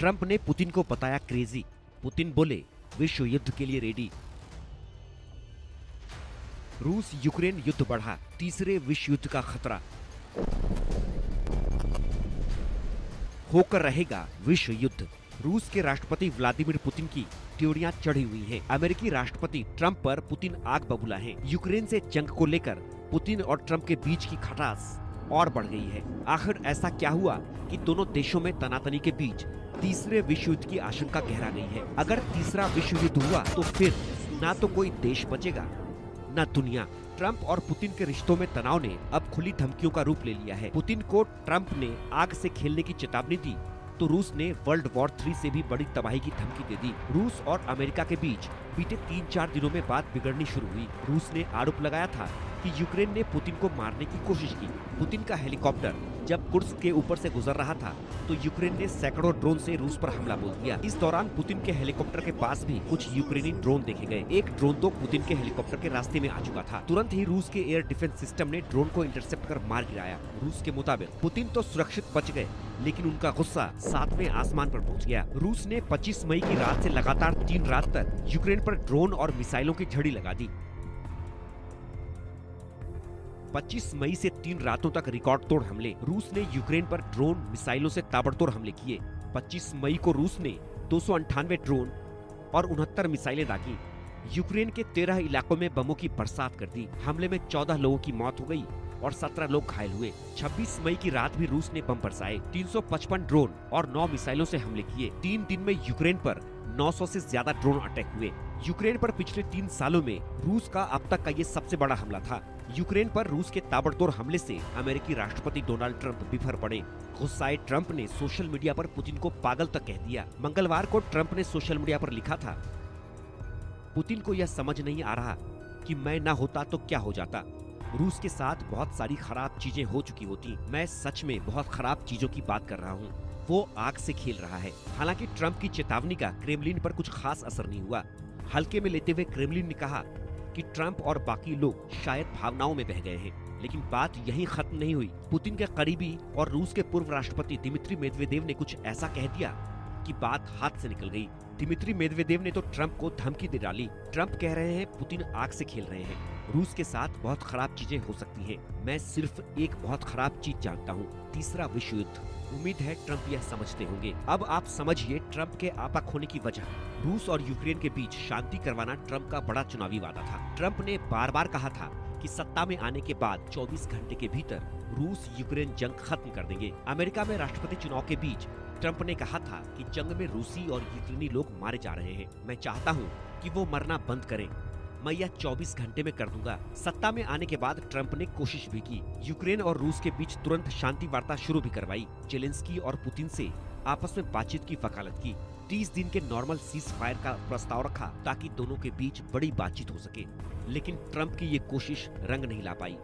Trump ने Putin को बताया क्रेजी। पुतिन बोले विश्व युद्ध के लिए रेडी। रूस यूक्रेन युद्ध बढ़ा, तीसरे विश्व युद्ध का खतरा। होकर रहेगा विश्व युद्ध। रूस के राष्ट्रपति व्लादिमीर पुतिन की त्योरियां चढ़ी हुई हैं। अमेरिकी राष्ट्रपति ट्रंप पर पुतिन आग बबूला हैं। यूक्रेन से जंग को लेकर पुतिन और ट्रंप के बीच की खटास और बढ़ गई है। आखिर ऐसा क्या हुआ कि दोनों देशों में तनातनी के बीच तीसरे विश्व युद्ध की आशंका गहरा गई है। अगर तीसरा विश्व युद्ध हुआ तो फिर ना तो कोई देश बचेगा न दुनिया। ट्रंप और पुतिन के रिश्तों में तनाव ने अब खुली धमकियों का रूप ले लिया है। पुतिन को ट्रंप ने आग से खेलने की चेतावनी दी तो रूस ने वर्ल्ड वॉर 3 से भी बड़ी तबाही की धमकी दे दी। रूस और अमेरिका के बीच बीते 3-4 दिनों में बात बिगड़नी शुरू हुई। रूस ने आरोप लगाया था कि यूक्रेन ने पुतिन को मारने की कोशिश की। पुतिन का हेलीकॉप्टर जब कुर्स्क के ऊपर से गुजर रहा था तो यूक्रेन ने सैकड़ों ड्रोन से रूस पर हमला बोल दिया। इस दौरान पुतिन के हेलीकॉप्टर के पास भी कुछ यूक्रेनी ड्रोन देखे गए। एक ड्रोन तो पुतिन के हेलीकॉप्टर के रास्ते में आ चुका था। तुरंत ही रूस के एयर डिफेंस सिस्टम ने ड्रोन को इंटरसेप्ट कर मार गिराया। रूस के मुताबिक पुतिन तो सुरक्षित बच गए, लेकिन उनका गुस्सा 7वें आसमान पर पहुंच गया। रूस ने 25 मई की रात से लगातार 3 रात तक यूक्रेन पर ड्रोन और मिसाइलों की झड़ी लगा दी। 25 मई से 3 रातों तक रिकॉर्ड तोड़ हमले। रूस ने यूक्रेन पर ड्रोन मिसाइलों से ताबड़तोड़ हमले किए। 25 मई को रूस ने 298 ड्रोन और 69 मिसाइलें दागी। यूक्रेन के 13 इलाकों में बमों की बरसात कर दी। हमले में 14 लोगों की मौत हो गई और 17 लोग घायल हुए। 26 मई की रात भी रूस ने बम बरसाए। 355 ड्रोन और 9 मिसाइलों से हमले किए। 3 दिन में यूक्रेन पर 900 से ज्यादा ड्रोन अटैक हुए। यूक्रेन पर पिछले 3 सालों में रूस का अब तक का ये सबसे बड़ा हमला था। यूक्रेन पर रूस के ताबड़तोड़ हमले से अमेरिकी राष्ट्रपति डोनाल्ड ट्रंप बिफर पड़े। गुस्साए ट्रंप ने सोशल मीडिया पर पुतिन को पागल तक कह दिया। मंगलवार को ट्रंप ने सोशल मीडिया पर लिखा था, पुतिन को यह समझ नहीं आ रहा कि मैं ना होता तो क्या हो जाता। रूस के साथ बहुत सारी खराब चीजें हो चुकी होती। मैं सच में बहुत खराब चीजों की बात कर रहा हूँ। वो आग से खेल रहा है। हालांकि ट्रंप की चेतावनी का क्रेमलिन पर कुछ खास असर नहीं हुआ। हल्के में लेते हुए क्रेमलिन ने कहा कि ट्रंप और बाकी लोग शायद भावनाओं में बह गए हैं। लेकिन बात यहीं खत्म नहीं हुई। पुतिन के करीबी और रूस के पूर्व राष्ट्रपति दिमित्री मेदवेदेव ने कुछ ऐसा कह दिया कि बात हाथ से निकल गई। दिमित्री मेदवेदेव ने तो ट्रंप को धमकी दे डाली। ट्रंप कह रहे हैं पुतिन आग से खेल रहे हैं। रूस के साथ बहुत खराब चीजें हो सकती हैं। मैं सिर्फ एक बहुत खराब चीज जानता हूँ, तीसरा विश्व युद्ध। उम्मीद है ट्रंप यह समझते होंगे। अब आप समझिए ट्रंप के आपा खोने की वजह। रूस और यूक्रेन के बीच शांति करवाना ट्रंप का बड़ा चुनावी वादा था। ट्रंप ने बार बार कहा था कि सत्ता में आने के बाद 24 घंटे के भीतर रूस यूक्रेन जंग खत्म कर देंगे। अमेरिका में राष्ट्रपति चुनाव के बीच ट्रंप ने कहा था कि जंग में रूसी और यूक्रेनी लोग मारे जा रहे हैं। मैं चाहता हूं कि वो मरना बंद करें। मैं यह 24 घंटे में कर दूंगा। सत्ता में आने के बाद ट्रंप ने कोशिश भी की। यूक्रेन और रूस के बीच तुरंत शांति वार्ता शुरू भी करवाई। जेलेंस्की और पुतिन से आपस में बातचीत की वकालत की। 30 दिन के नॉर्मल सीज फायर का प्रस्ताव रखा ताकि दोनों के बीच बड़ी बातचीत हो सके। लेकिन ट्रंप की ये कोशिश रंग नहीं ला पाई।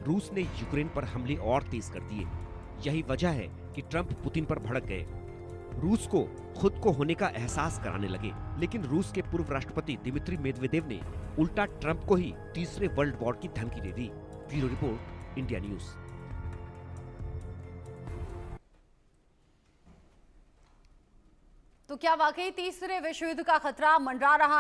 रूस ने यूक्रेन पर हमले और तेज कर दिए। यही वजह है कि ट्रंप पुतिन पर भड़क गए। रूस को खुद को होने का एहसास कराने लगे। लेकिन रूस के पूर्व राष्ट्रपति दिमित्री मेदवेदेव ने उल्टा ट्रंप को ही तीसरे वर्ल्ड वॉर की धमकी दे दी। Bureau report, India News. तो क्या वाकई तीसरे विश्व युद्ध का खतरा मंडरा रहा है?